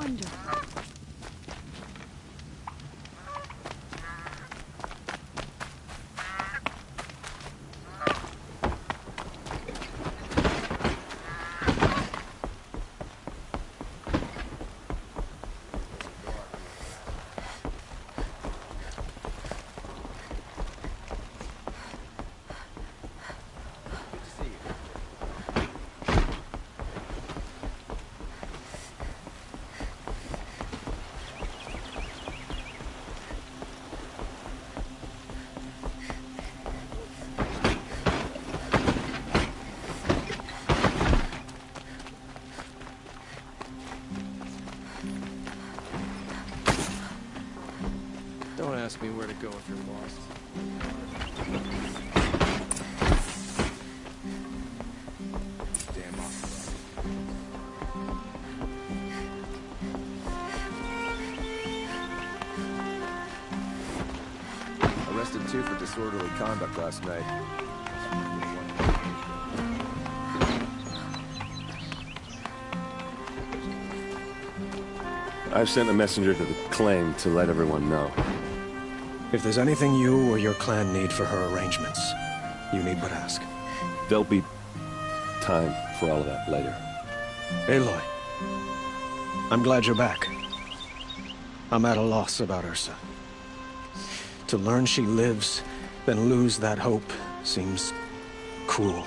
wonder. Don't ask me where to go if you're lost. Damn off. Arrested 2 for disorderly conduct last night. I've sent a messenger to the claim to let everyone know. If there's anything you or your clan need for her arrangements, you need but ask. There'll be time for all of that later. Aloy, I'm glad you're back. I'm at a loss about Ursa. To learn she lives, then lose that hope, seems cruel.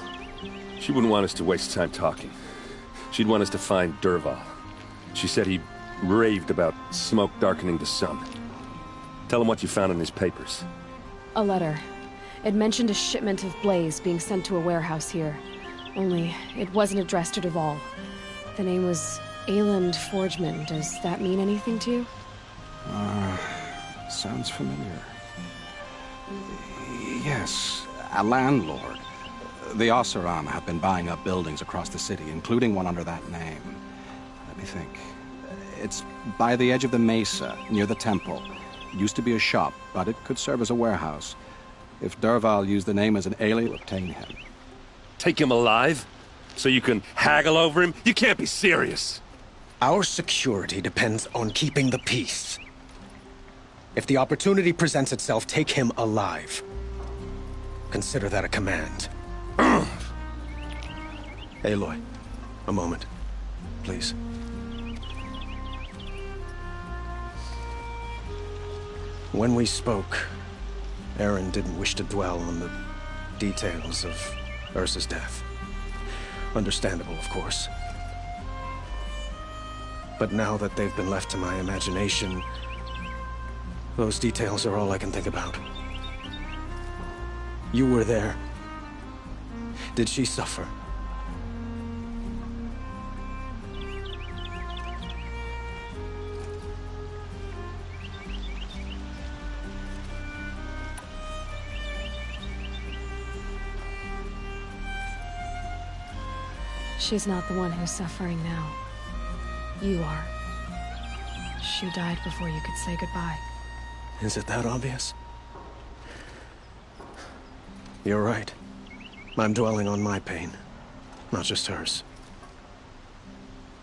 She wouldn't want us to waste time talking. She'd want us to find Dervahl. She said he raved about smoke darkening the sun. Tell him what you found in his papers. A letter. It mentioned a shipment of Blaze being sent to a warehouse here. Only, it wasn't addressed to Dervahl. The name was Ayland Forgeman. Does that mean anything to you? Sounds familiar. Yes, a landlord. The Oseram have been buying up buildings across the city, including one under that name. Let me think. It's by the edge of the mesa, near the temple. Used to be a shop, but it could serve as a warehouse. If Dervahl used the name as an alien, to obtain him. Take him alive? So you can haggle over him? You can't be serious! Our security depends on keeping the peace. If the opportunity presents itself, take him alive. Consider that a command. Aloy, a moment, please. When we spoke, Eren didn't wish to dwell on the details of Ursa's death. Understandable, of course. But now that they've been left to my imagination, those details are all I can think about. You were there. Did she suffer? She's not the one who's suffering now. You are. She died before you could say goodbye. Is it that obvious? You're right. I'm dwelling on my pain, not just hers.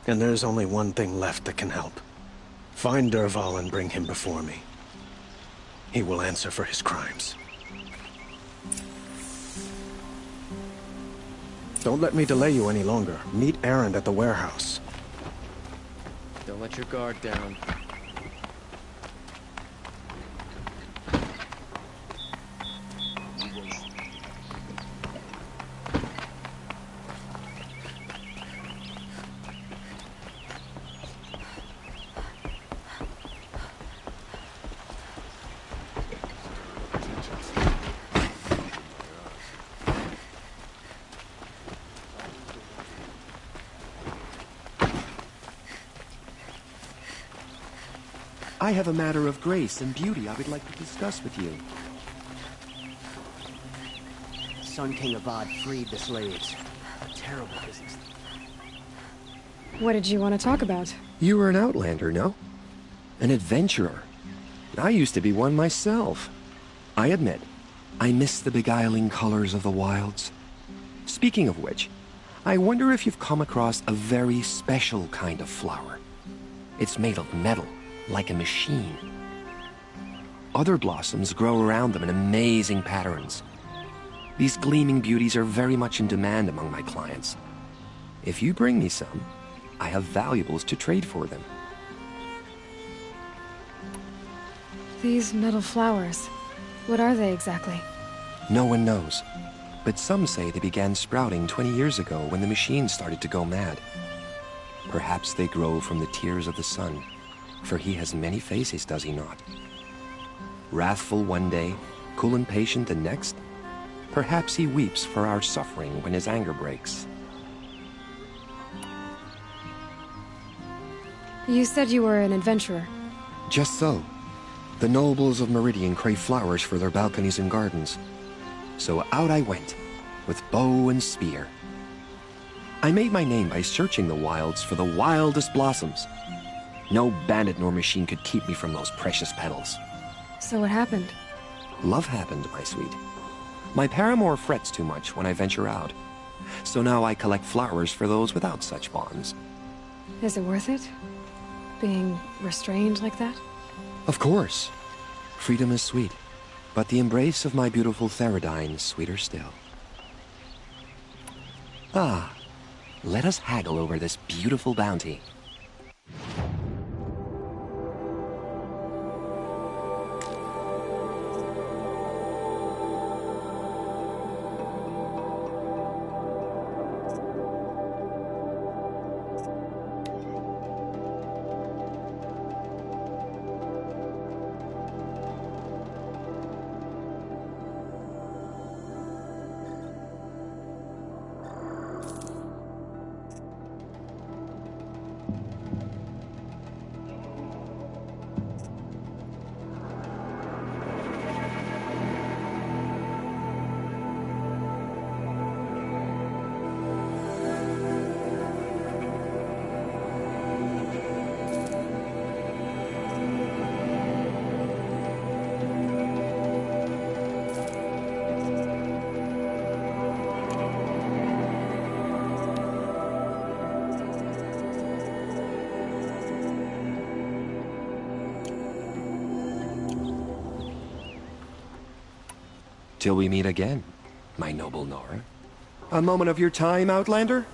And there's only one thing left that can help. Find Dervahl and bring him before me. He will answer for his crimes. Don't let me delay you any longer. Meet Eren at the warehouse. Don't let your guard down. I have a matter of grace and beauty I would like to discuss with you. Sun King Avad freed the slaves. A terrible business. What did you want to talk about? You were an outlander, no? An adventurer. I used to be one myself. I admit, I miss the beguiling colors of the wilds. Speaking of which, I wonder if you've come across a very special kind of flower. It's made of metal, like a machine. Other blossoms grow around them in amazing patterns. These gleaming beauties are very much in demand among my clients. If you bring me some, I have valuables to trade for them. These metal flowers, what are they exactly? No one knows, but some say they began sprouting 20 years ago when the machine started to go mad. Perhaps they grow from the tears of the sun, for he has many faces, does he not? Wrathful one day, cool and patient the next. Perhaps he weeps for our suffering when his anger breaks. You said you were an adventurer. Just so. The nobles of Meridian crave flowers for their balconies and gardens. So out I went, with bow and spear. I made my name by searching the wilds for the wildest blossoms. No bandit nor machine could keep me from those precious petals. So what happened? Love happened, my sweet. My paramour frets too much when I venture out. So now I collect flowers for those without such bonds. Is it worth it? Being restrained like that? Of course. Freedom is sweet, but the embrace of my beautiful Theradine is sweeter still. Ah, let us haggle over this beautiful bounty. Till we meet again, my noble Nora. A moment of your time, Outlander?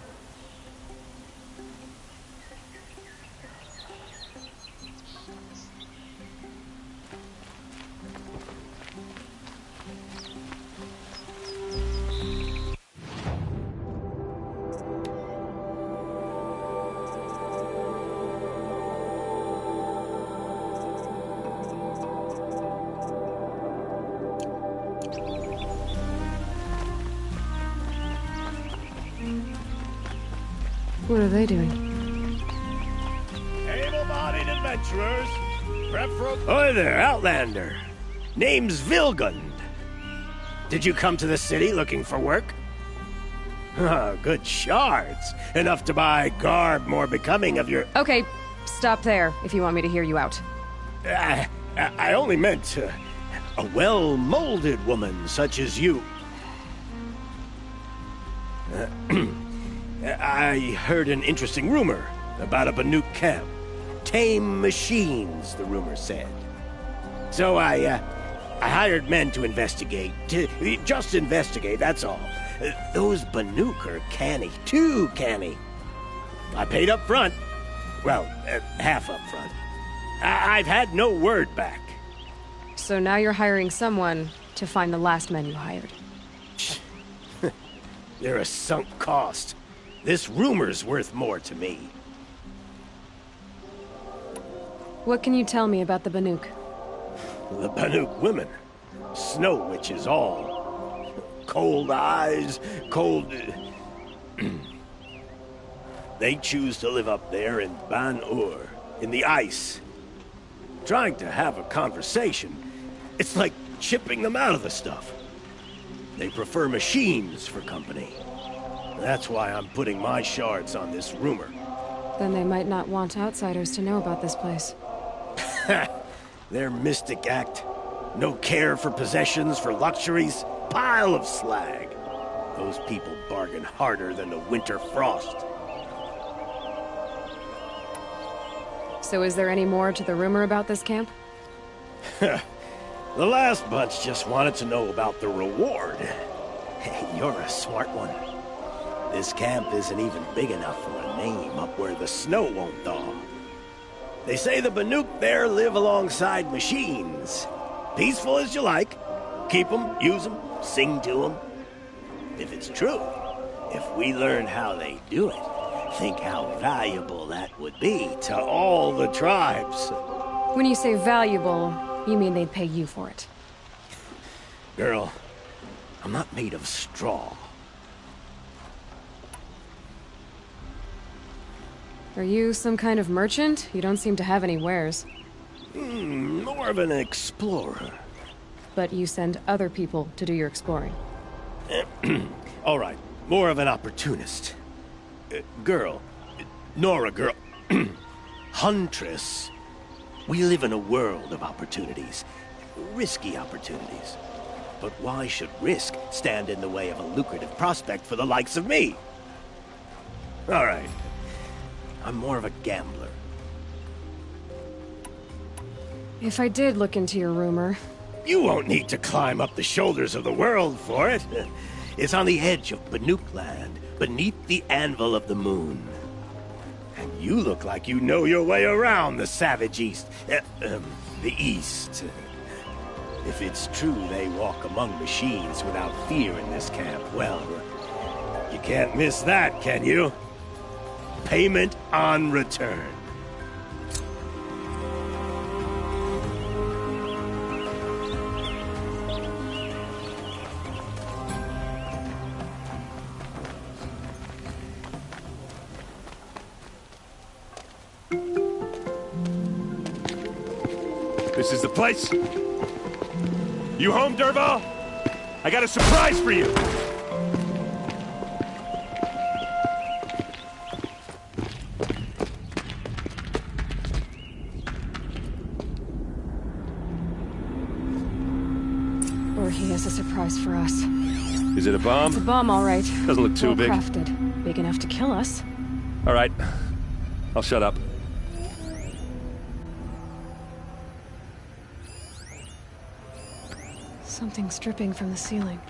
What are they doing? Able-bodied adventurers, Hi there, Outlander. Name's Vilgund. Did you come to the city looking for work? Ah, good shards. Enough to buy garb more becoming of your... Okay, stop there if you want me to hear you out. I only meant a well-molded woman such as you. I heard an interesting rumor about a Banuk camp. Tame machines, the rumor said. So I hired men to investigate. Just investigate, that's all. Those Banuk are canny, too canny. I paid up front. Well, half up front. I've had no word back. So now you're hiring someone to find the last men you hired. They're a sunk cost. This rumor's worth more to me. What can you tell me about the Banuk? The Banuk women. Snow witches all. Cold eyes, cold... They choose to live up there in Ban-Ur, in the ice. Trying to have a conversation, it's like chipping them out of the stuff. They prefer machines for company. That's why I'm putting my shards on this rumor. Then they might not want outsiders to know about this place. Their mystic act. No care for possessions, for luxuries. Pile of slag. Those people bargain harder than the winter frost. So So is there any more to the rumor about this camp? The last bunch just wanted to know about the reward. Hey, you're a smart one. This camp isn't even big enough for a name up where the snow won't thaw. They say the Banuk there live alongside machines. Peaceful as you like. Keep them, use them, sing to them. If it's true, if we learn how they do it, think how valuable that would be to all the tribes. When you say valuable, you mean they'd pay you for it. Girl, I'm not made of straw. Are you some kind of merchant? You don't seem to have any wares. More of an explorer. But you send other people to do your exploring. All right, more of an opportunist. Girl, Nora girl, Huntress. We live in a world of opportunities. Risky opportunities. But why should risk stand in the way of a lucrative prospect for the likes of me? All right. I'm more of a gambler. If I did look into your rumor... You won't need to climb up the shoulders of the world for it. It's on the edge of Banuk land, beneath the anvil of the moon. And you look like you know your way around the savage east. The east. If it's true they walk among machines without fear in this camp, well, you can't miss that, can you? Payment on return. This is the place? You home, Dervahl? I got a surprise for you! Or he has a surprise for us. Is it a bomb? It's a bomb, all right. Doesn't look too big. Well-crafted. Big enough to kill us. All right. I'll shut up. Something's dripping from the ceiling.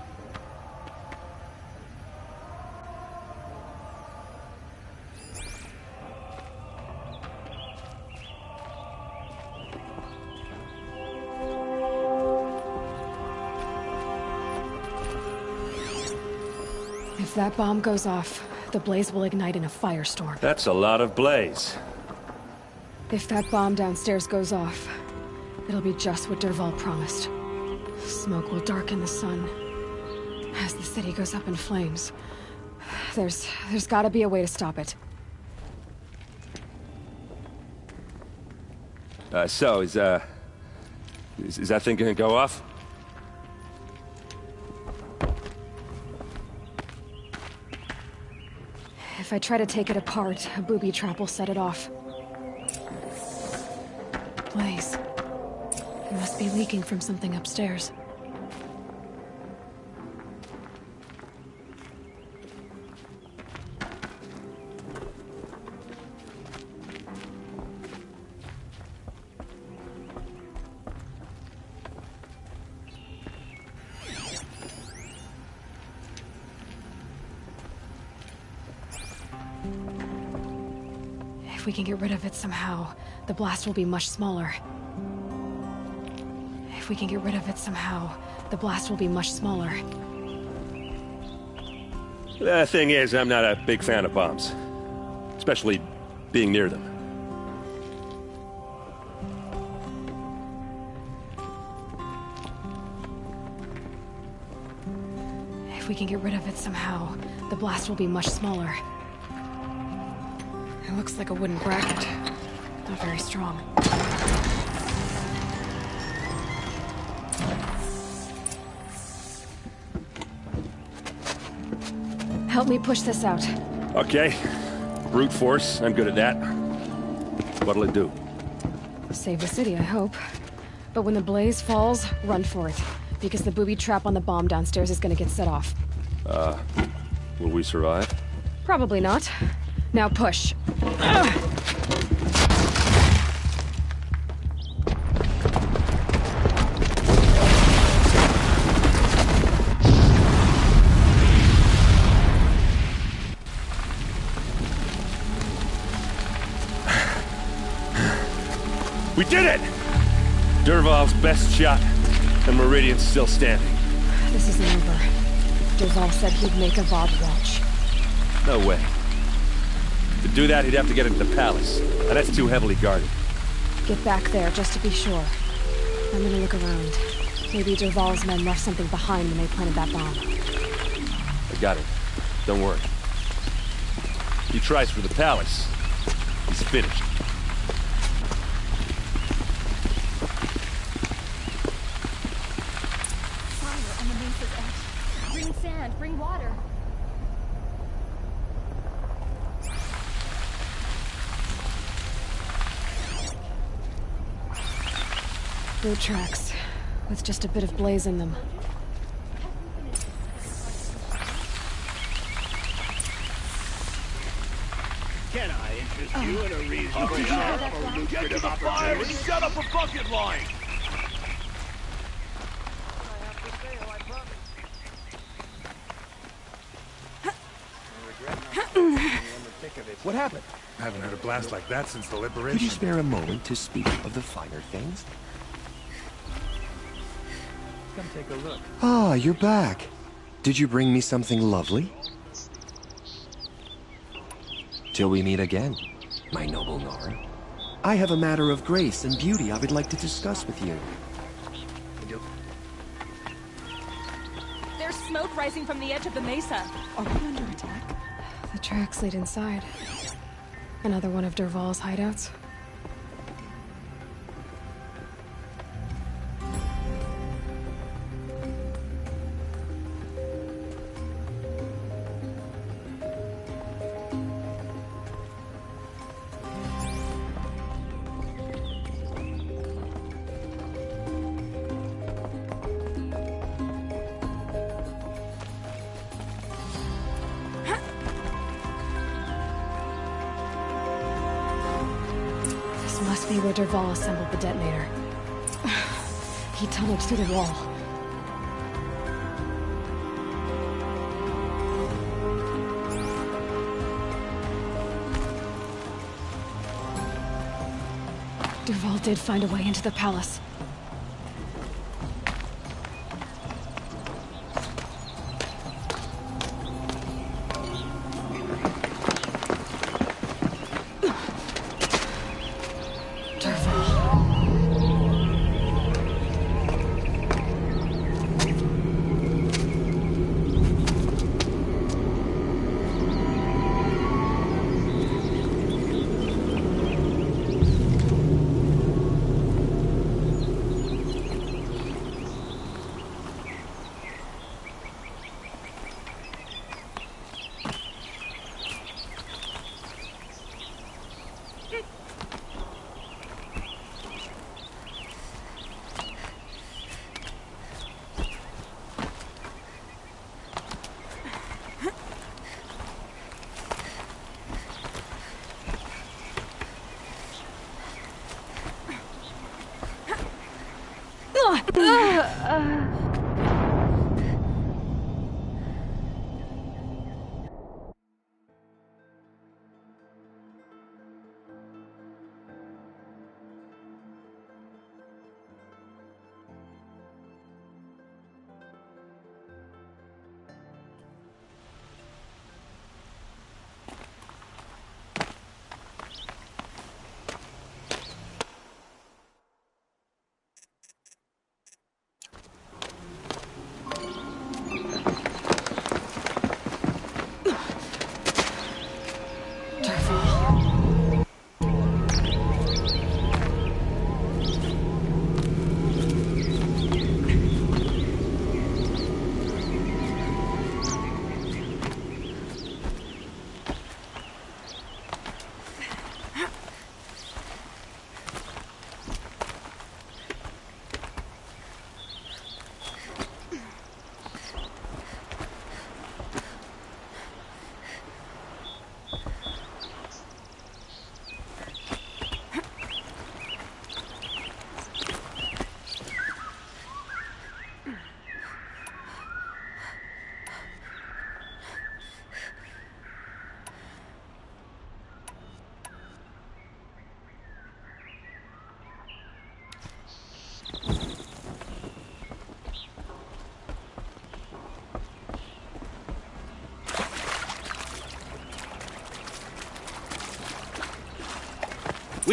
If that bomb goes off, the blaze will ignite in a firestorm. That's a lot of blaze. If that bomb downstairs goes off, it'll be just what Dervahl promised. Smoke will darken the sun as the city goes up in flames. There's gotta be a way to stop it. So, is that thing gonna go off? If I try to take it apart, a booby trap will set it off. Blaze. It must be leaking from something upstairs. If we can get rid of it somehow, the blast will be much smaller. If we can get rid of it somehow, the blast will be much smaller. The thing is, I'm not a big fan of bombs. Especially being near them. If we can get rid of it somehow, the blast will be much smaller. It looks like a wooden bracket. Not very strong. Help me push this out. Okay. Brute force, I'm good at that. What'll it do? Save the city, I hope. But when the blaze falls, run for it. Because the booby trap on the bomb downstairs is gonna get set off. Will we survive? Probably not. Now push. We did it! Dervahl's best shot, and Meridian's still standing. This isn't over. Dervahl said he'd make a VOD watch. No way. To do that, he'd have to get into the palace, and that's too heavily guarded. Get back there, just to be sure. I'm gonna look around. Maybe Dervahl's men left something behind when they planted that bomb. I got it. Don't worry. He tries for the palace. He's finished. Fire on the mesa's edge. Bring sand, bring water. Boot tracks, with just a bit of blaze in them. Can I interest you in a reasonable share or lucrative opportunity? Set up a bucket line! What happened? I haven't heard a blast like that since the liberation. Could you spare a moment to speak of the finer things? Come take a look. Ah, you're back. Did you bring me something lovely? Till we meet again, my noble Nora. I have a matter of grace and beauty I would like to discuss with you. There's smoke rising from the edge of the mesa. Are we under attack? The tracks lead inside. Another one of Dervahl's hideouts. Must be where Dervahl assembled the detonator. He tunneled through the wall. Dervahl did find a way into the palace.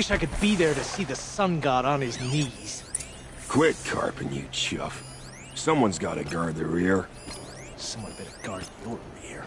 Wish I could be there to see the sun god on his knees. Quit carping, you chuff. Someone's gotta guard the rear. Someone better guard your rear.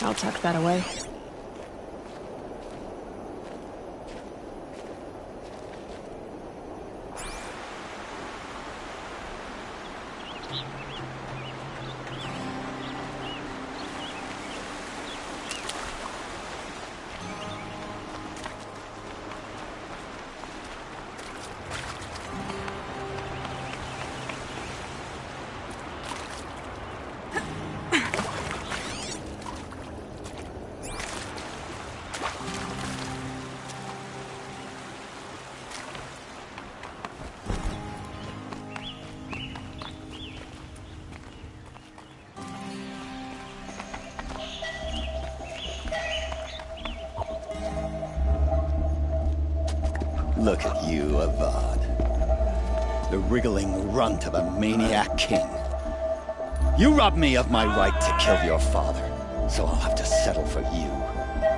I'll tuck that away. Look at you, Avad. The wriggling runt of a maniac king. You robbed me of my right to kill your father, so I'll have to settle for you.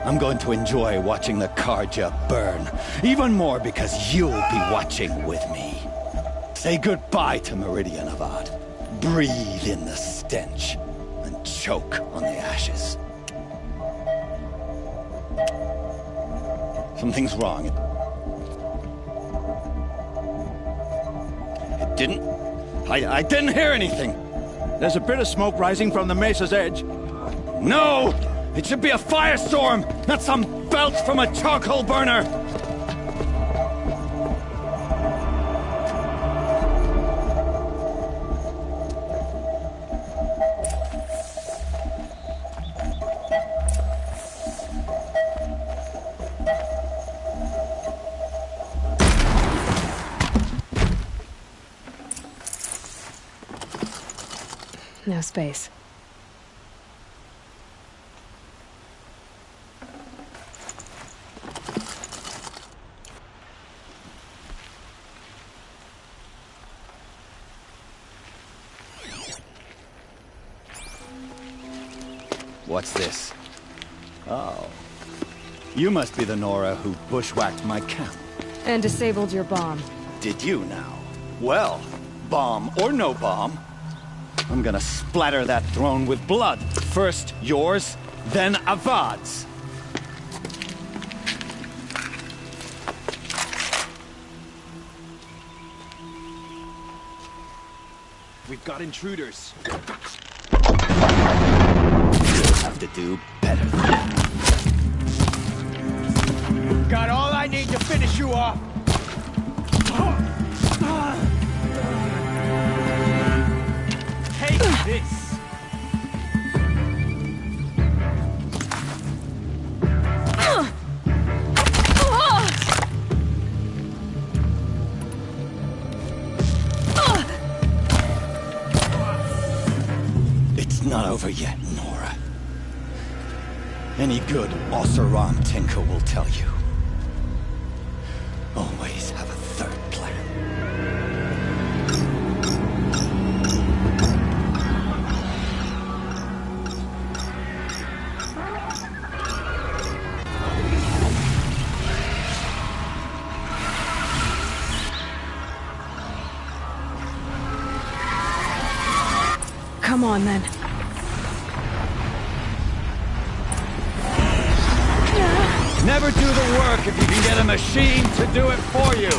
I'm going to enjoy watching the Carja burn, even more because you'll be watching with me. Say goodbye to Meridian, Avad. Breathe in the stench, and choke on the ashes. Something's wrong. I didn't hear anything. There's a bit of smoke rising from the mesa's edge. No! It should be a firestorm, not some belch from a charcoal burner! No space. What's this? Oh. You must be the Nora who bushwhacked my camp. And disabled your bomb. Did you now? Well, bomb or no bomb, I'm gonna splatter that throne with blood. First yours, then Avad's. We've got intruders. You'll have to do better than that. Got all I need to finish you off. Take this. It's not over yet, Nora. Any good Oseram Tinker will tell you. Always have a third plan. Come on, then. Never do the work if you can get a machine to do it for you.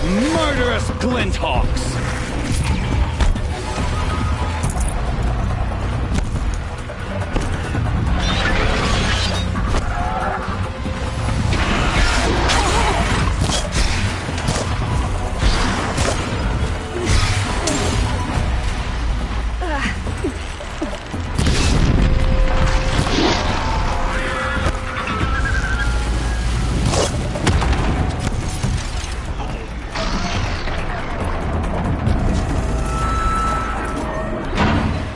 Murderous Glinthawks!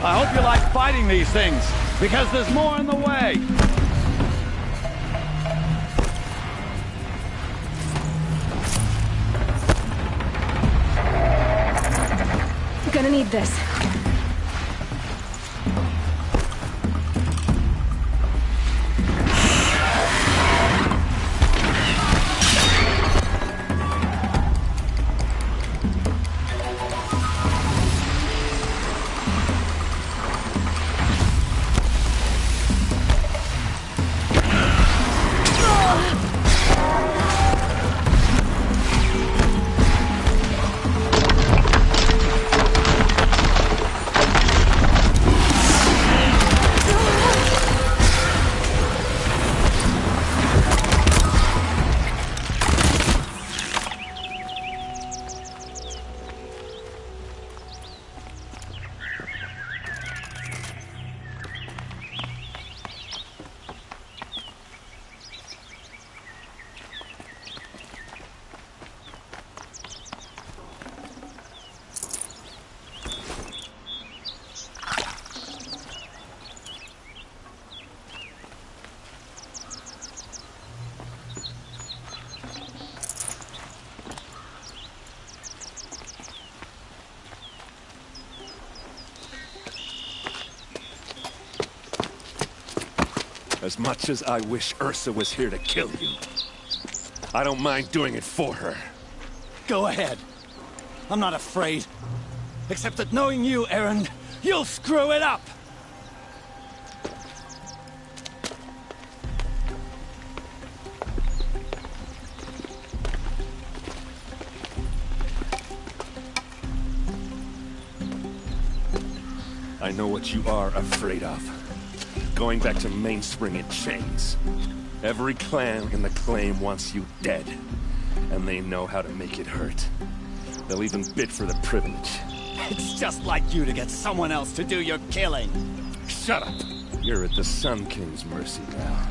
I hope you like fighting these things, because there's more in the way. Gonna need this. As much as I wish Ursa was here to kill you, I don't mind doing it for her. Go ahead. I'm not afraid. Except that knowing you, Erend, you'll screw it up! I know what you are afraid of. Going back to Mainspring in chains. Every clan in the claim wants you dead. And they know how to make it hurt. They'll even bid for the privilege. It's just like you to get someone else to do your killing. Shut up! You're at the Sun King's mercy now.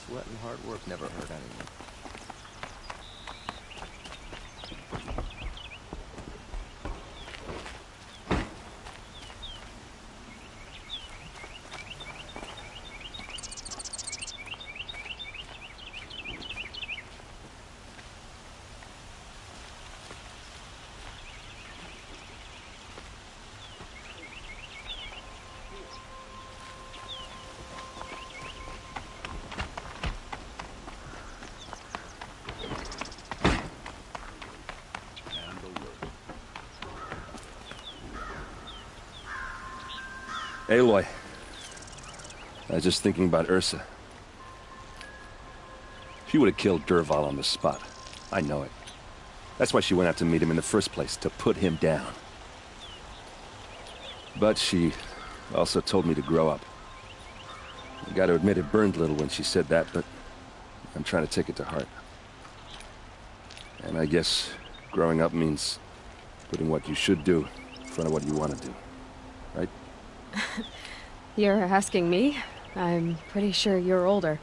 Sweat and hard work never hurt anyone. Aloy, I was just thinking about Ursa. She would have killed Dervahl on the spot. I know it. That's why she went out to meet him in the first place, to put him down. But she also told me to grow up. I gotta admit it burned a little when she said that, but I'm trying to take it to heart. And I guess growing up means putting what you should do in front of what you want to do. Right? You're asking me? I'm pretty sure you're older.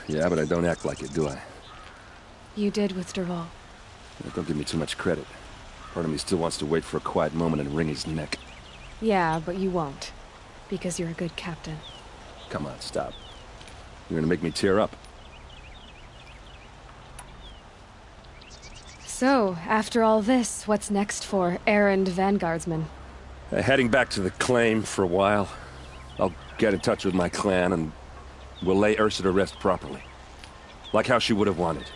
Yeah, but I don't act like it, do I? You did with Dervahl. Don't give me too much credit. Part of me still wants to wait for a quiet moment and wring his neck. Yeah, but you won't. Because you're a good captain. Come on, stop. You're gonna make me tear up. So, after all this, what's next for errand vanguardsman? Heading back to the claim for a while. I'll get in touch with my clan and we'll lay Ursa to rest properly. Like how she would have wanted.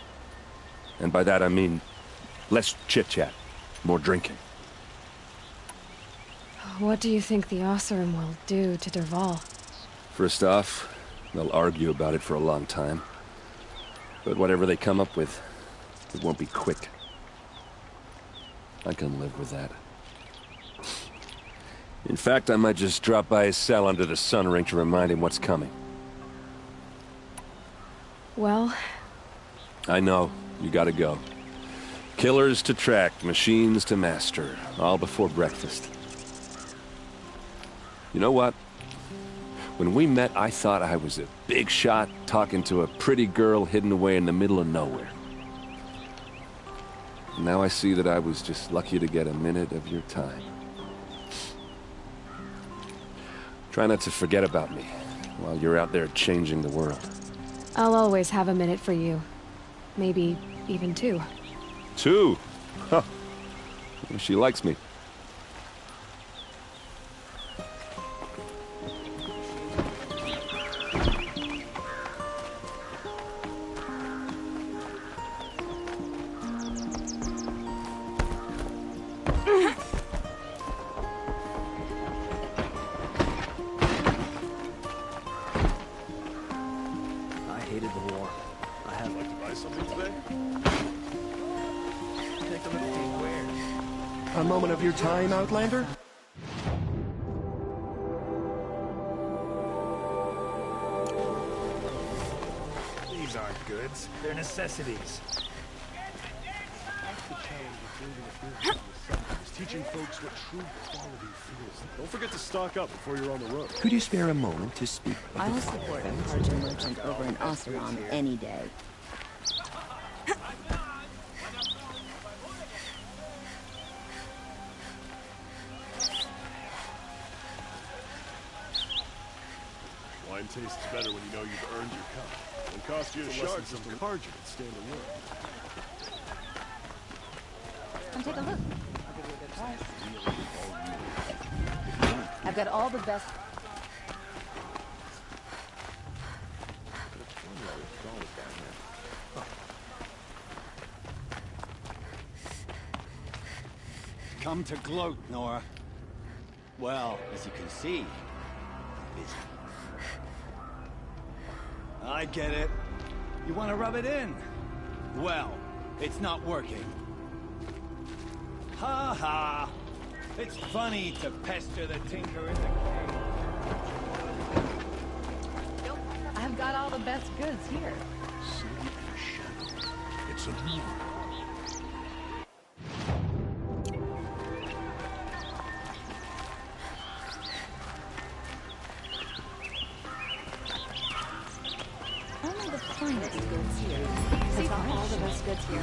And by that I mean less chit-chat, more drinking. What do you think the Oseram will do to Dervahl? First off, they'll argue about it for a long time. But whatever they come up with, it won't be quick. I can live with that. In fact, I might just drop by his cell under the sun ring to remind him what's coming. Well... I know. You gotta go. Killers to track, machines to master. All before breakfast. You know what? When we met, I thought I was a big shot talking to a pretty girl hidden away in the middle of nowhere. Now I see that I was just lucky to get a minute of your time. Try not to forget about me while you're out there changing the world. I'll always have a minute for you. Maybe even 2. 2? Huh. She likes me. A moment of your time, Outlander? These aren't goods. They're necessities. Teaching folks what true quality feels like. Don't forget to stock up before you're on the road. Could you spare a moment to speak? I'll support a Carja merchant over in Oseram any day. Wine tastes better when you know you've earned your cup. It'll cost you a shard, some Carja can stand alone. Come take a look. I've got all the best... Come to gloat, Nora. Well, as you can see, busy. I get it. You want to rub it in? Well, it's not working. Ha ha! It's funny to pester the tinker in the cave. I've got all the best goods here. It's a lure. Only the finest goods here. See all the best goods here.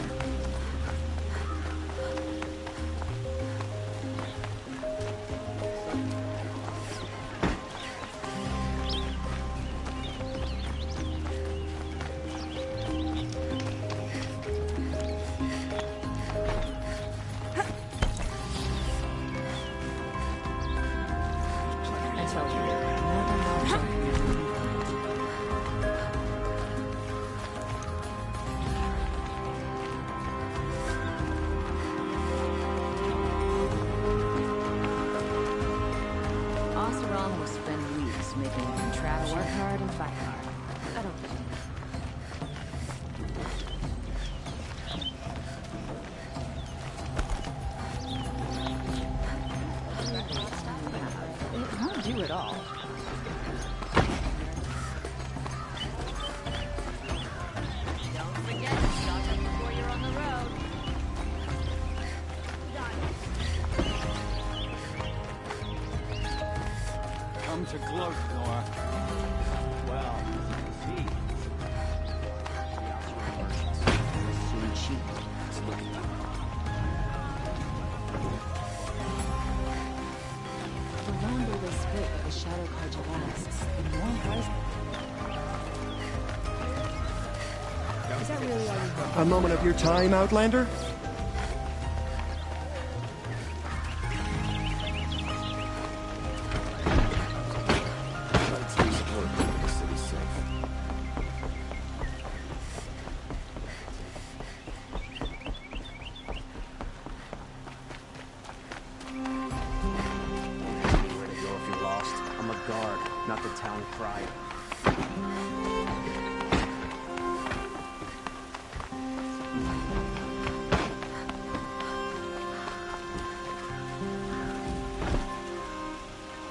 Is that really all you want? A moment of your time, Outlander? Let's use it more to keep the city safe. Where to go if you're lost? I'm a guard, not the town crier.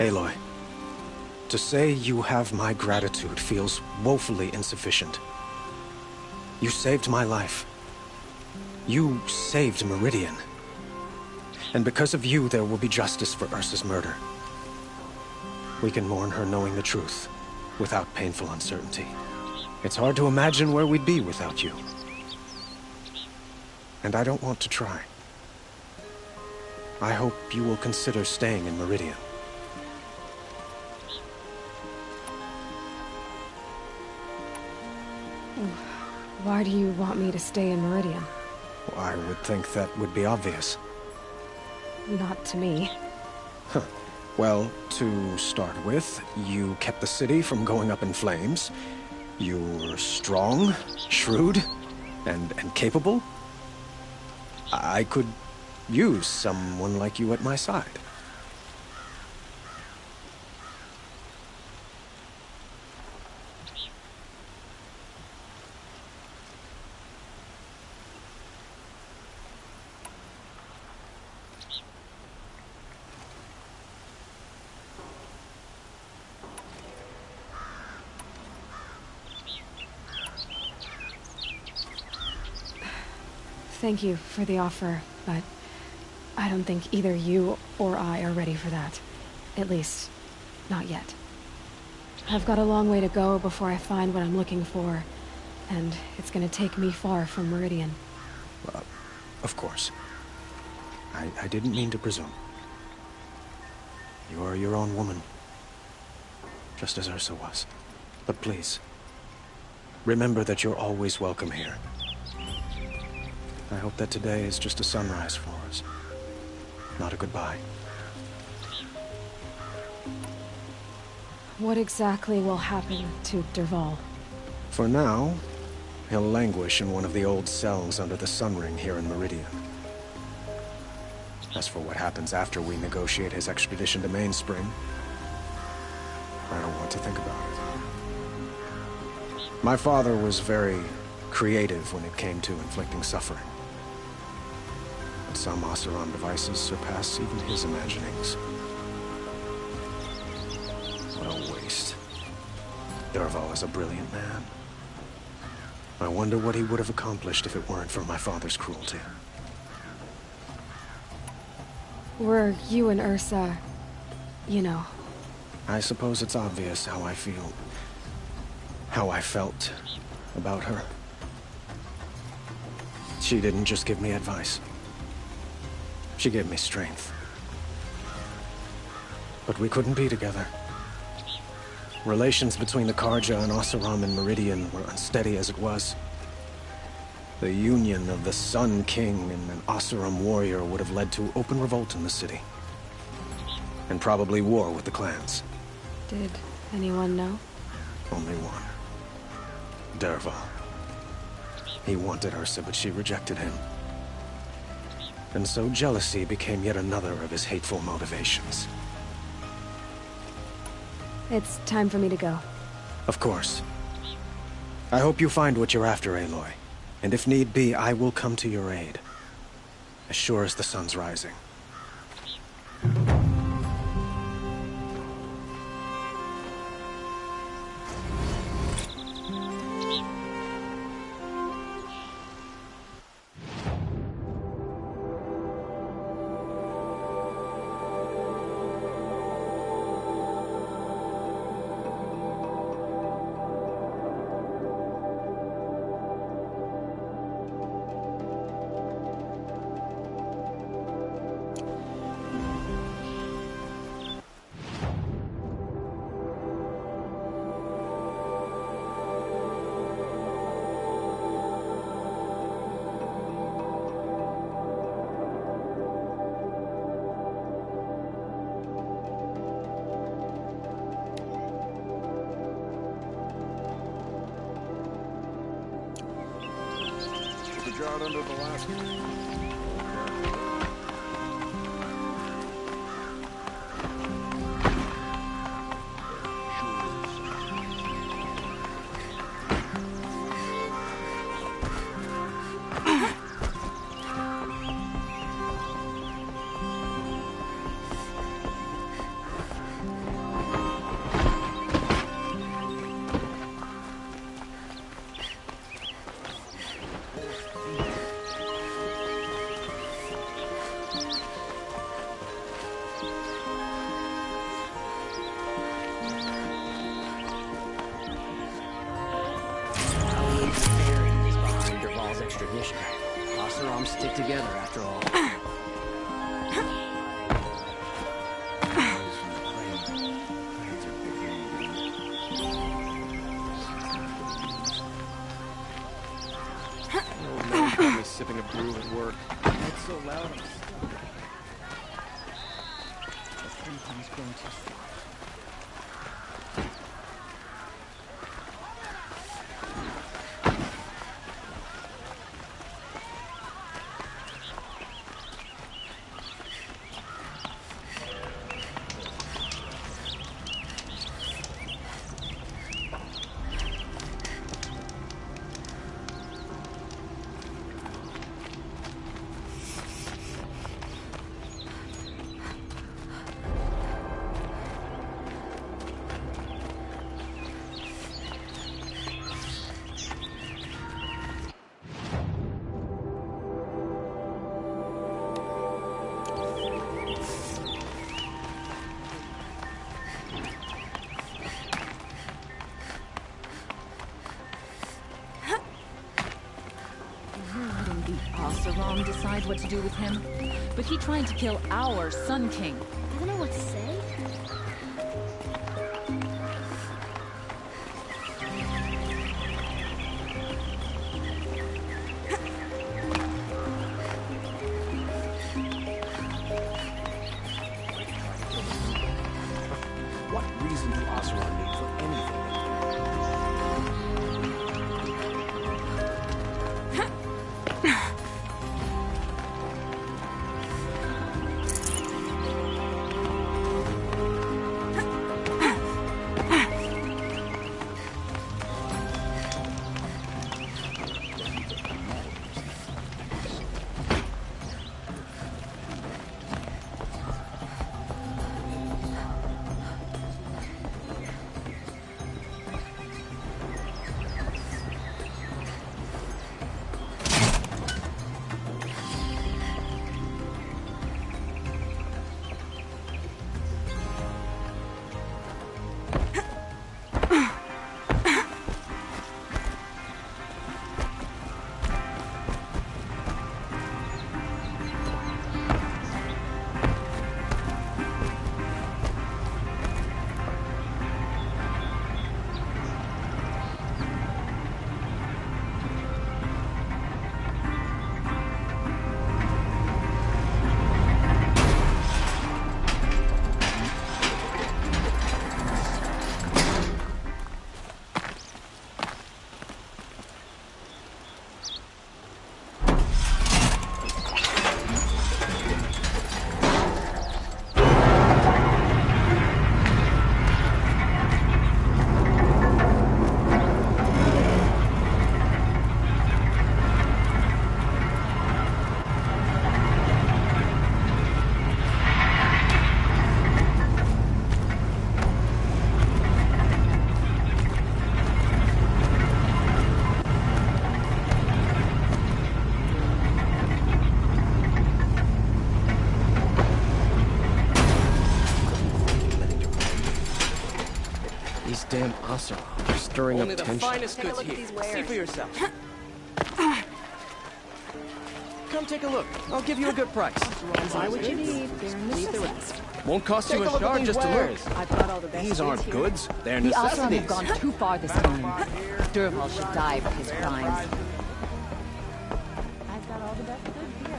Aloy, to say you have my gratitude feels woefully insufficient. You saved my life. You saved Meridian. And because of you, there will be justice for Ursa's murder. We can mourn her knowing the truth, without painful uncertainty. It's hard to imagine where we'd be without you. And I don't want to try. I hope you will consider staying in Meridian. Why do you want me to stay in Meridian? I would think that would be obvious. Not to me. Huh. Well, to start with, you kept the city from going up in flames. You're strong, shrewd, and capable. I could use someone like you at my side. Thank you for the offer, but I don't think either you or I are ready for that. At least, not yet. I've got a long way to go before I find what I'm looking for, and it's gonna take me far from Meridian. Of course. I didn't mean to presume. You are your own woman, just as Ursa was. But please, remember that you're always welcome here. I hope that today is just a sunrise for us, not a goodbye. What exactly will happen to Dervahl? For now, he'll languish in one of the old cells under the Sun Ring here in Meridian. As for what happens after we negotiate his extradition to Mainspring, I don't want to think about it. My father was very creative when it came to inflicting suffering. But some Oseram devices surpass even his imaginings. What a waste. Dervahl is a brilliant man. I wonder what he would have accomplished if it weren't for my father's cruelty. Were you and Ursa, you know? I suppose it's obvious how I feel. How I felt about her. She didn't just give me advice. She gave me strength. But we couldn't be together. Relations between the Carja and Oseram and Meridian were unsteady as it was. The union of the Sun King and an Oseram warrior would have led to open revolt in the city. And probably war with the clans. Did anyone know? Only one. Dervahl. He wanted Ursa, but she rejected him. And so jealousy became yet another of his hateful motivations. It's time for me to go. Of course. I hope you find what you're after, Aloy. And if need be, I will come to your aid. As sure as the sun's rising. shot under the last one. Extradition. Oseram stick together after all. Old man caught me sipping a brew at work. It's so loud. I'm stuck. Sometimes going too far. Oseram decide what to do with him, but he tried to kill our Sun King. I don't know what to say. What reason do Oseram need for anything? These damn Oseram are stirring Only up the tension. finest goods here. See for yourself. Come take a look. I'll give you a good price. Buy what you need. They're necessities. Won't cost you a look at shard these just to look. wares. I've got all the best These aren't here. goods, they're The Oseram necessities. have gone too far this time. Dervahl should die for his crimes. I've got all the best goods here.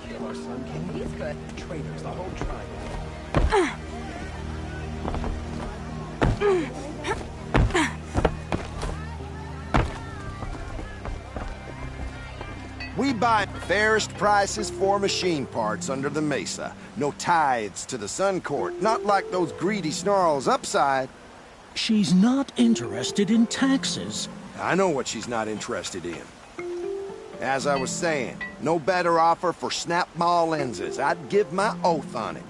Kill our Sun King. He's good. Traitors, the whole tribe. We buy fairest prices for machine parts under the Mesa. No tithes to the Sun Court, not like those greedy snarls upside. She's not interested in taxes. I know what she's not interested in. As I was saying, no better offer for snap-maw lenses. I'd give my oath on it.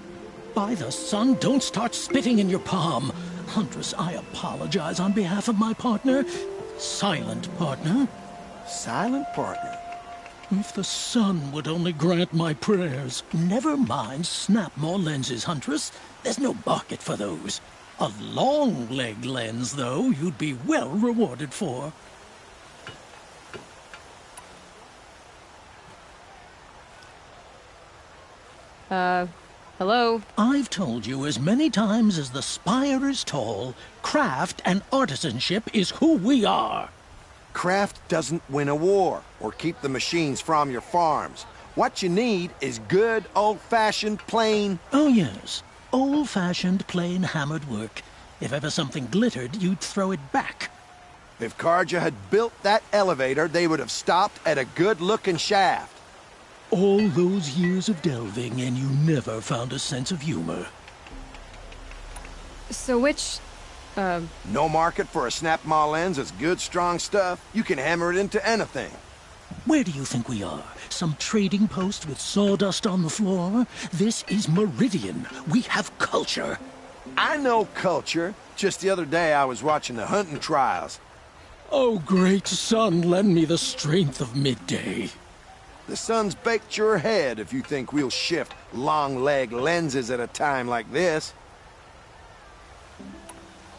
By the sun, don't start spitting in your palm. Huntress, I apologize on behalf of my partner. Silent partner. Silent partner? If the sun would only grant my prayers. Never mind snap-maw lenses, Huntress. There's no market for those. A long-leg lens, though, you'd be well rewarded for. Hello? I've told you as many times as the spire is tall, craft and artisanship is who we are. Craft doesn't win a war, or keep the machines from your farms. What you need is good, old-fashioned, plain... Oh, yes. Old-fashioned, plain hammered work. If ever something glittered, you'd throw it back. If Carja had built that elevator, they would have stopped at a good-looking shaft. All those years of delving, and you never found a sense of humor. So which... No market for a snap-maw lens is good, strong stuff. You can hammer it into anything. Where do you think we are? Some trading post with sawdust on the floor? This is Meridian. We have culture. I know culture. Just the other day I was watching the hunting trials. Oh, great sun, lend me the strength of midday. The sun's baked your head if you think we'll shift long-leg lenses at a time like this.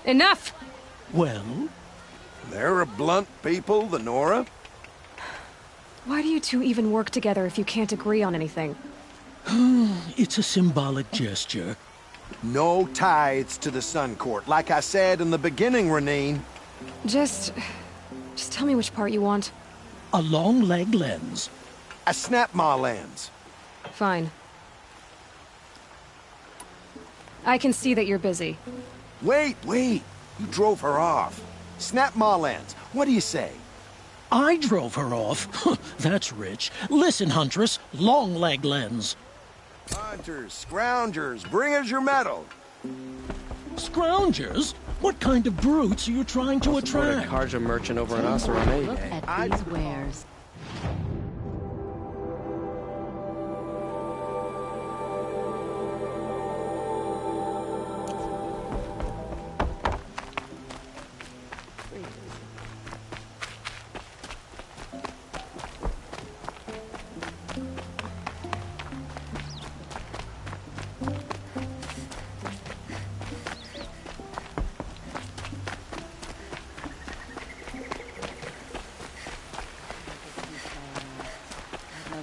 Enough! Well? They're a blunt people, the Nora. Why do you two even work together if you can't agree on anything? It's a symbolic gesture. No tithes to the Sun Court, like I said in the beginning, Renine. Just tell me which part you want. A long-leg lens. A snap-maw lens. Fine. I can see that you're busy. Wait! You drove her off. Snap-maw lens. What do you say? I drove her off? That's rich. Listen, Huntress. Long-leg lens. Hunters, scroungers, bring us your metal. Scroungers? What kind of brutes are you trying to attract? A Carja merchant over in Oseram. Look at these wares.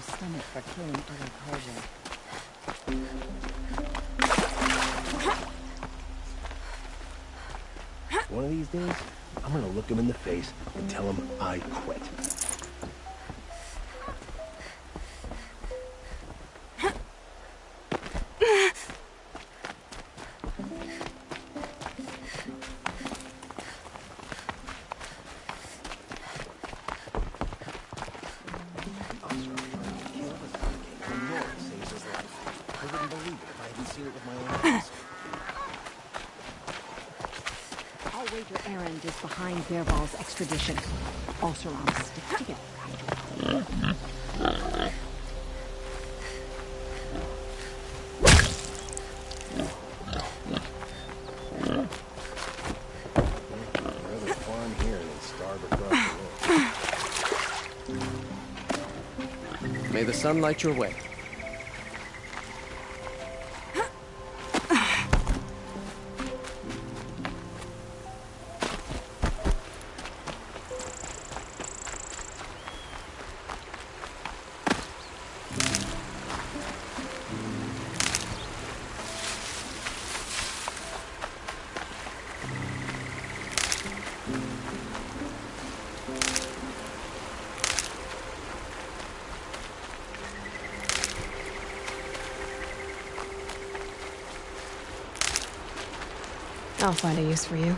Stomach for killing other Carja. One of these days, I'm gonna look him in the face and tell him I quit. I'll wager Erend is behind Dervahl's extradition. Oseram stick together. Rather farm here than starve across the road. May the sun light your way. I'll find a use for you.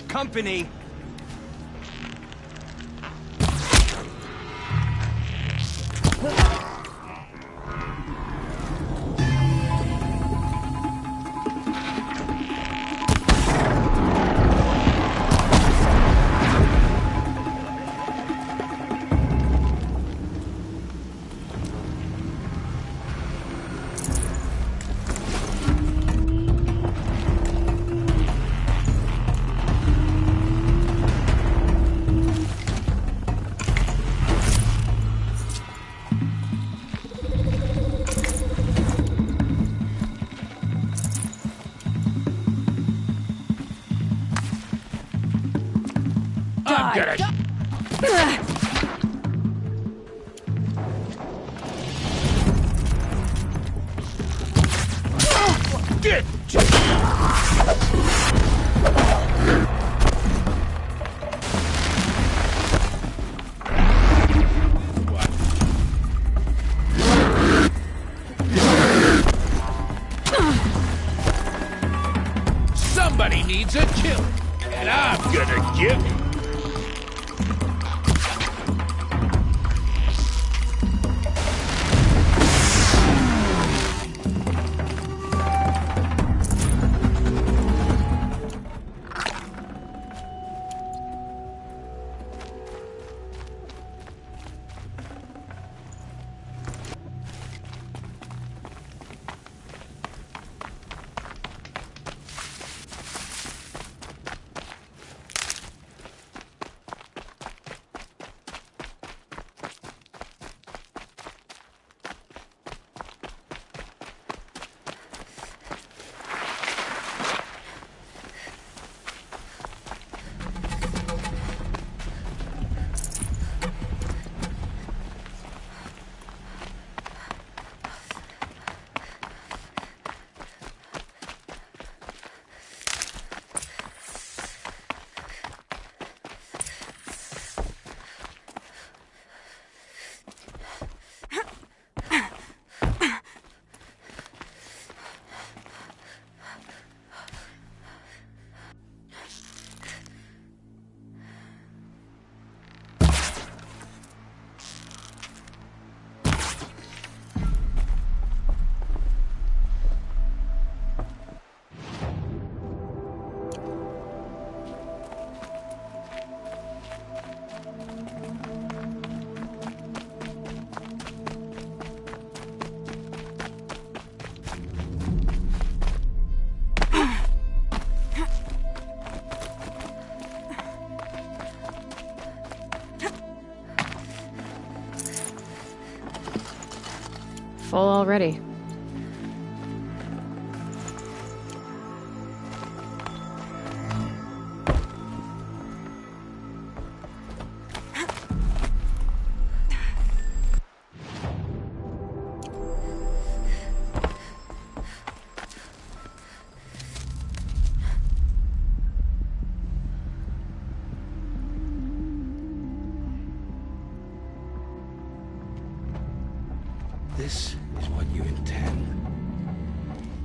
Company! Somebody needs a kill, and I'm gonna give it. Full already. This is what you intend.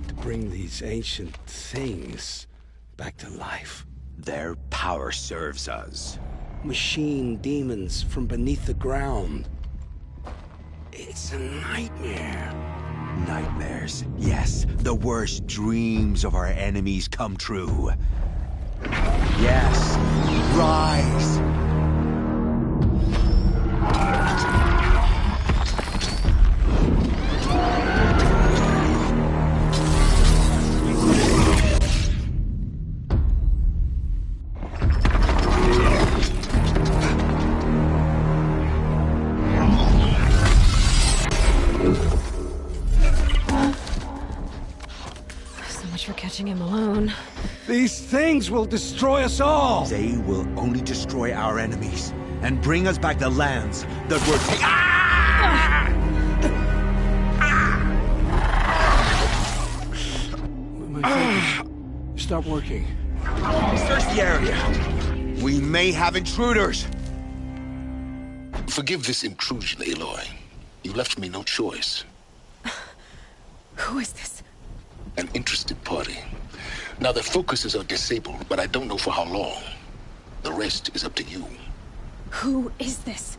To bring these ancient things back to life. Their power serves us. Machine demons from beneath the ground. It's a nightmare. Nightmares. Yes, the worst dreams of our enemies come true. Yes, rise! For catching him alone. These things will destroy us all! They will only destroy our enemies and bring us back the lands that were taken. Ah! My focus stopped working. Search the area. We may have intruders. Forgive this intrusion, Aloy. You left me no choice. Who is this? An interested party. Now, their focuses are disabled, but I don't know for how long. The rest is up to you. Who is this?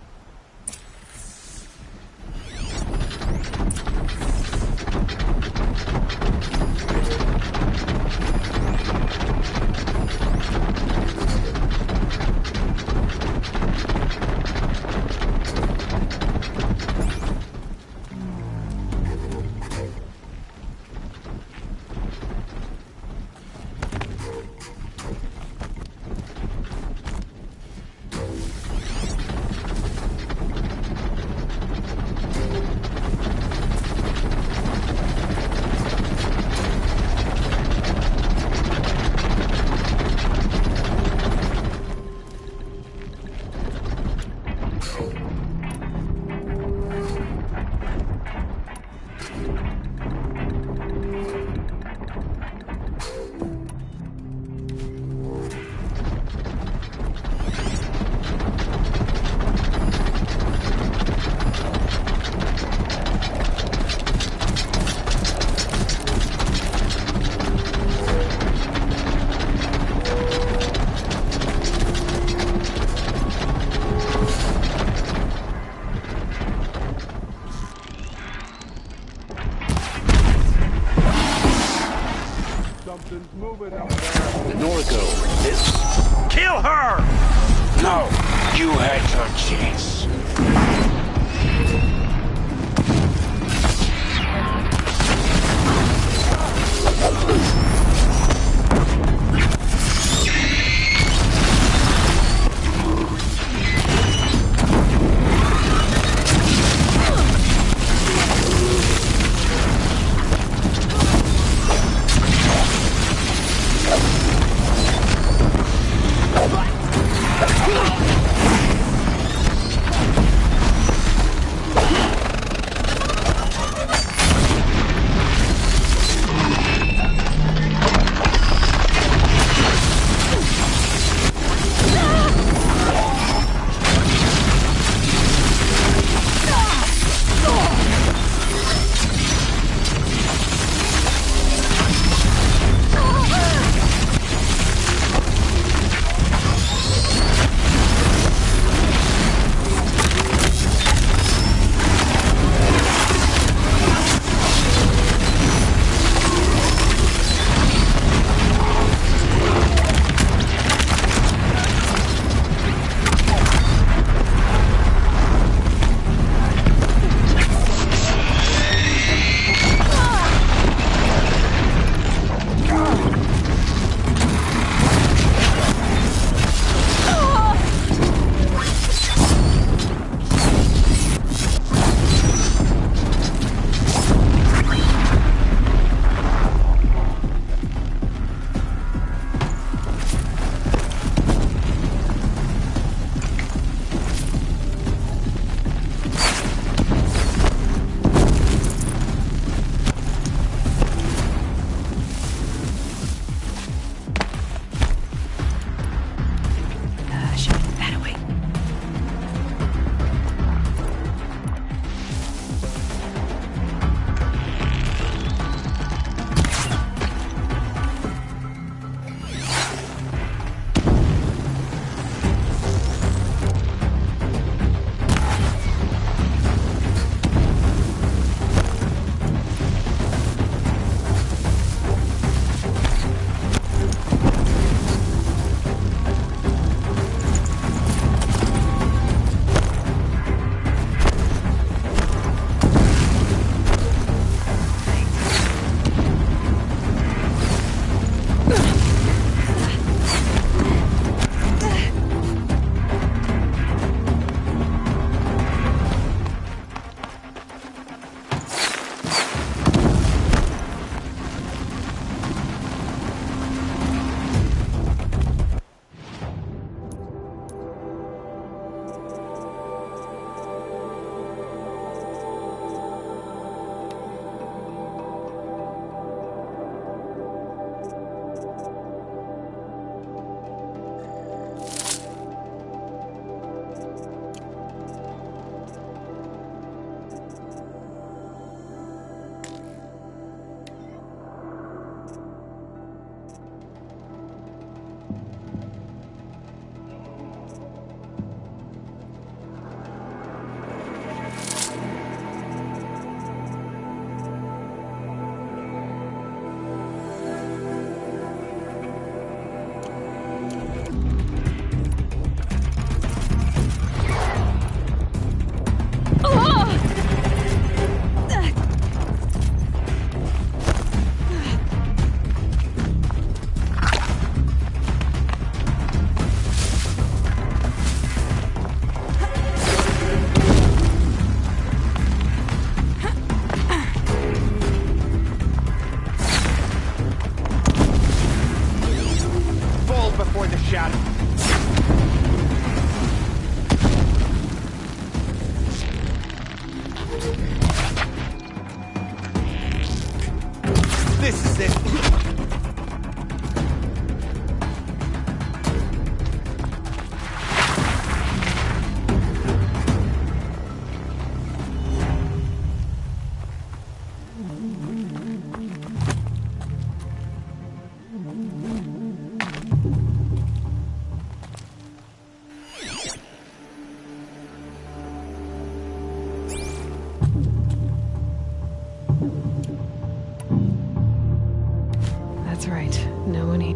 That's right. No one eat.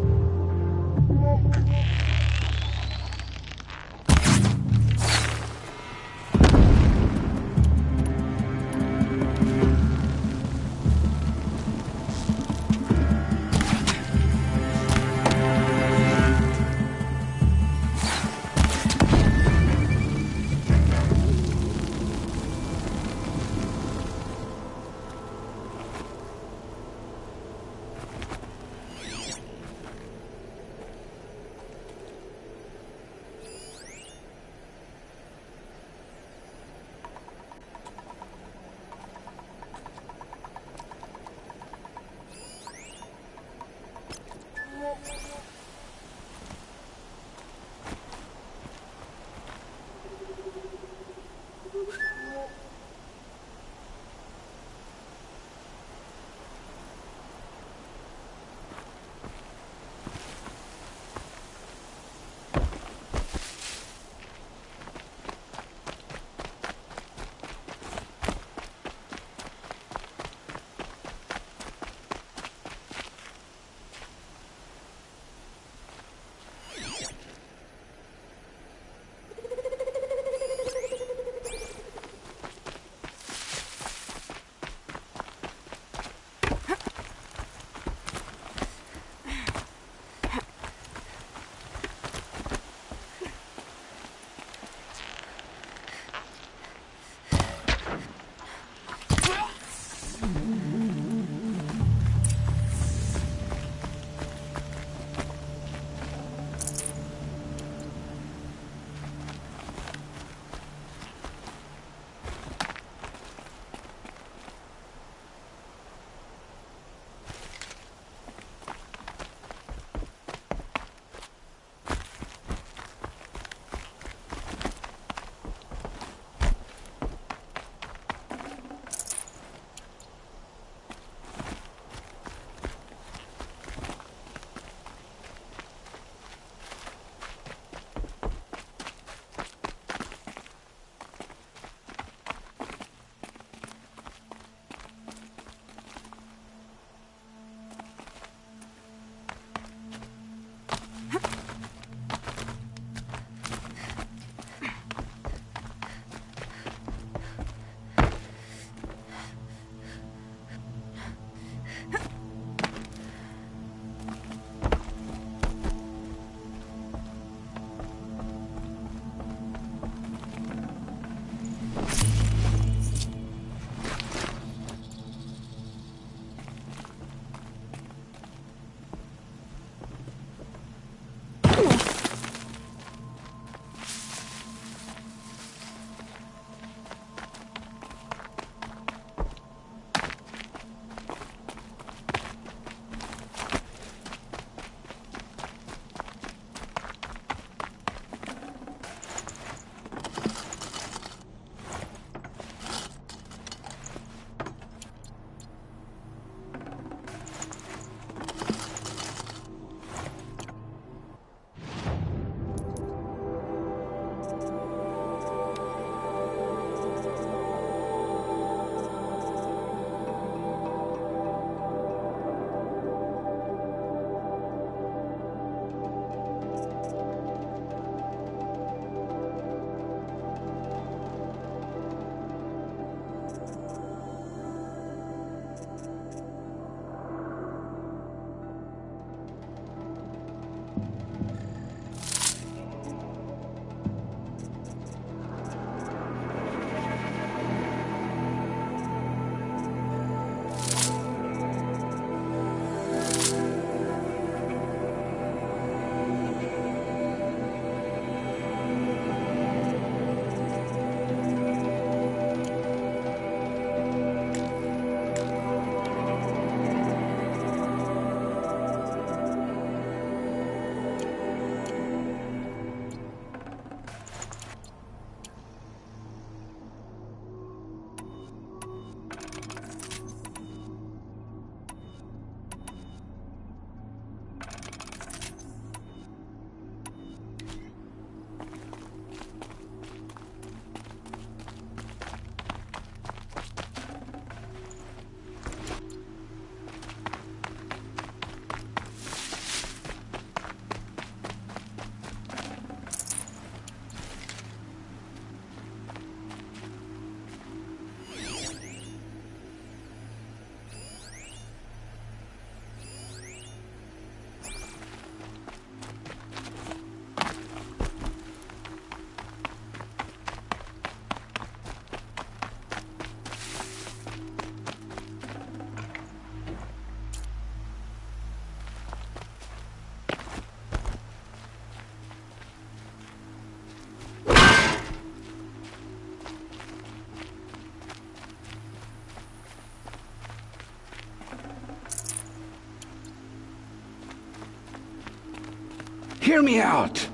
Hear me out.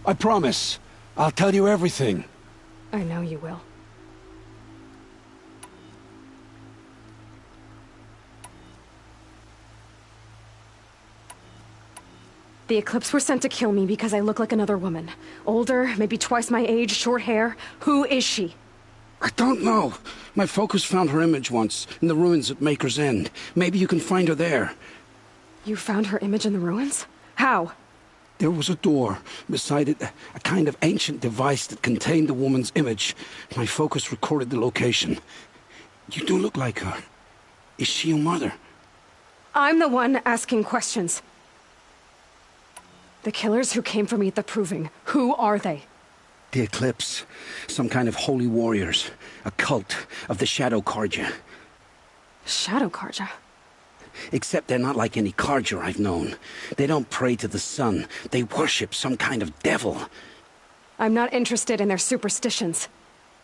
I promise. I'll tell you everything. I know you will. The Eclipse were sent to kill me because I look like another woman. Older, maybe twice my age, short hair. Who is she? I don't know. My focus found her image once, in the ruins at Maker's End. Maybe you can find her there. You found her image in the ruins? How? There was a door. Beside it, a kind of ancient device that contained the woman's image. My focus recorded the location. You do look like her. Is she your mother? I'm the one asking questions. The killers who came for me at the Proving, who are they? The Eclipse. Some kind of holy warriors. A cult of the Shadow Carja. Shadow Carja? Except they're not like any Carja I've known. They don't pray to the sun. They worship some kind of devil. I'm not interested in their superstitions.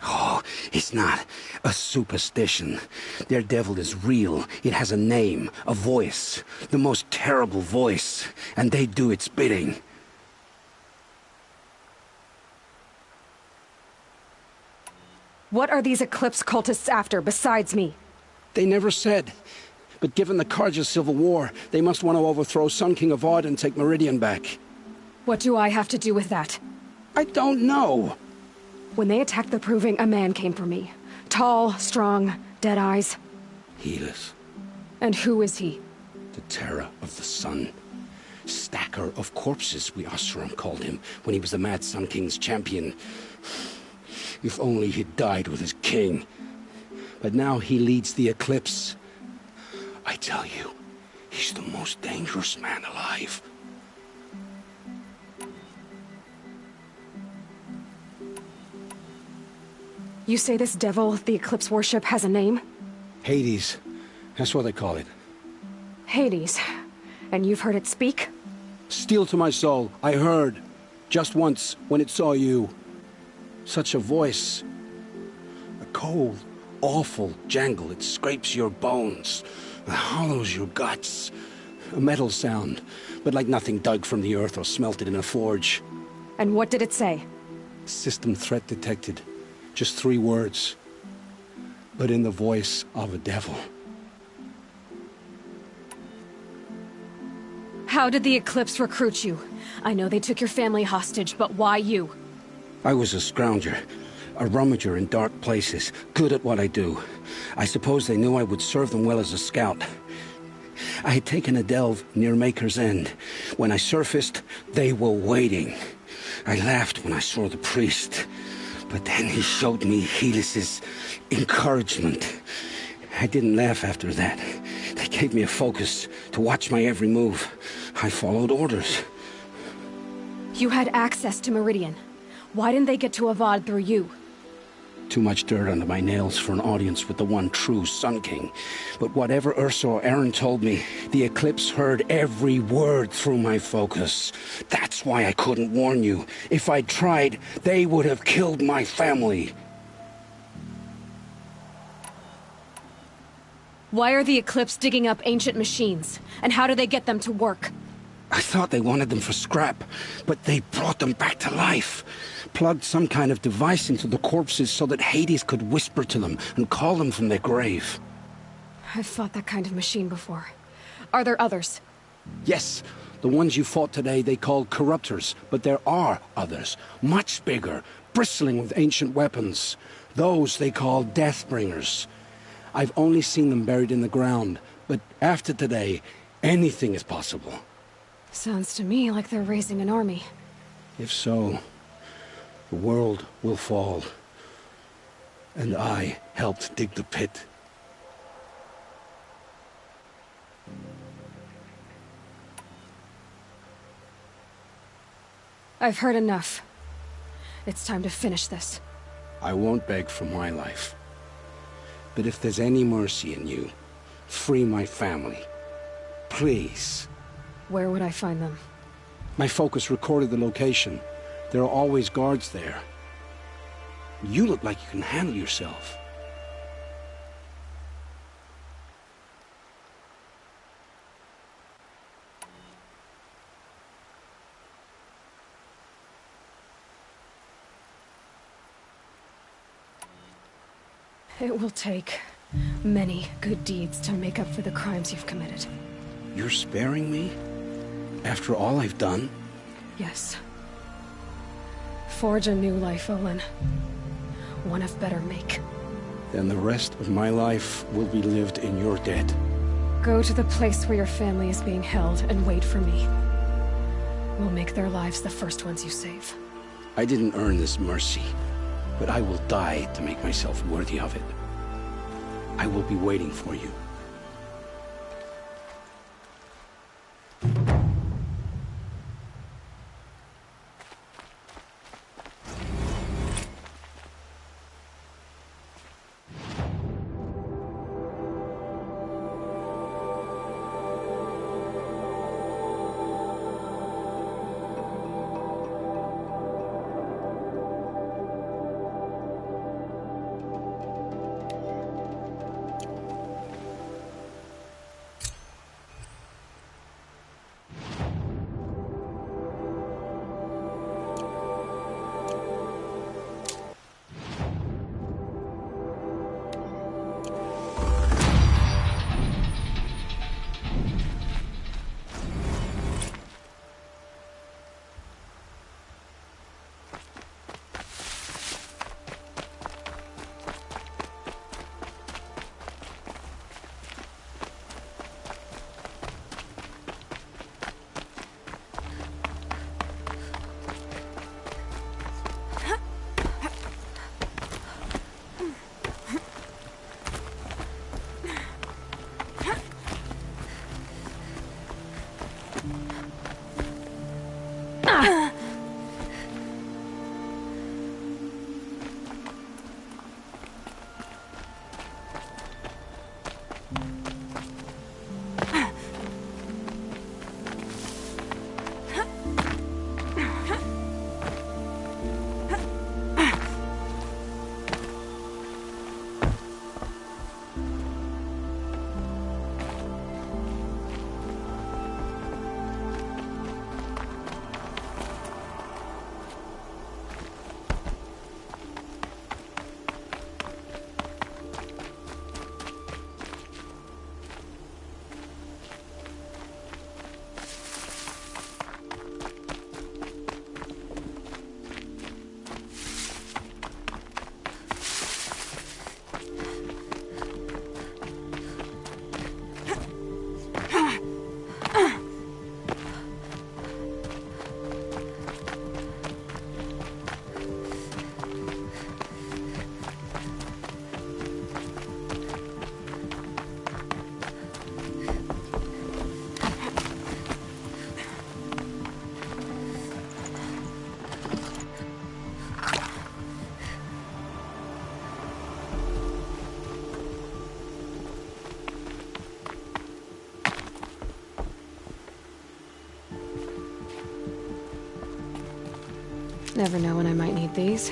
Oh, it's not a superstition. Their devil is real. It has a name, a voice. The most terrible voice. And they do its bidding. What are these Eclipse cultists after, besides me? They never said. But given the Carja civil war, they must want to overthrow Sun King Avad and take Meridian back. What do I have to do with that? I don't know. When they attacked the Proving, a man came for me. Tall, strong, dead eyes. Helis. And who is he? The terror of the sun. Stacker of corpses, we Oseram called him, when he was the Mad Sun King's champion. If only he'd died with his king. But now he leads the Eclipse. I tell you, he's the most dangerous man alive. You say this devil the Eclipse worship has a name? Hades. That's what they call it. Hades. And you've heard it speak? Steel to my soul, I heard. Just once, when it saw you. Such a voice. A cold, awful jangle. It scrapes your bones. It hollows your guts. A metal sound, but like nothing dug from the earth or smelted in a forge. And what did it say? System threat detected. Just 3 words. But in the voice of a devil. How did the Eclipse recruit you? I know they took your family hostage, but why you? I was a scrounger. A rummager in dark places. Good at what I do. I suppose they knew I would serve them well as a scout. I had taken a delve near Maker's End. When I surfaced, they were waiting. I laughed when I saw the priest. But then he showed me Helis's encouragement. I didn't laugh after that. They gave me a focus to watch my every move. I followed orders. You had access to Meridian. Why didn't they get to Avad through you? Too much dirt under my nails for an audience with the one true Sun King. But whatever Ursa or Aaron told me, the Eclipse heard every word through my focus. That's why I couldn't warn you. If I'd tried, they would have killed my family. Why are the Eclipse digging up ancient machines? And how do they get them to work? I thought they wanted them for scrap, but they brought them back to life. Plugged some kind of device into the corpses so that Hades could whisper to them and call them from their grave. I've fought that kind of machine before. Are there others? Yes, the ones you fought today they called corruptors, but there are others, much bigger, bristling with ancient weapons. Those they call Deathbringers. I've only seen them buried in the ground, but after today, anything is possible. Sounds to me like they're raising an army. If so, the world will fall. And I helped dig the pit. I've heard enough. It's time to finish this. I won't beg for my life. But if there's any mercy in you, free my family. Please. Where would I find them? My focus recorded the location. There are always guards there. You look like you can handle yourself. It will take many good deeds to make up for the crimes you've committed. You're sparing me? After all I've done? Yes. Forge a new life, Olin. One of better make. Then the rest of my life will be lived in your debt. Go to the place where your family is being held and wait for me. We'll make their lives the first ones you save. I didn't earn this mercy, but I will die to make myself worthy of it. I will be waiting for you. Never know when I might need these.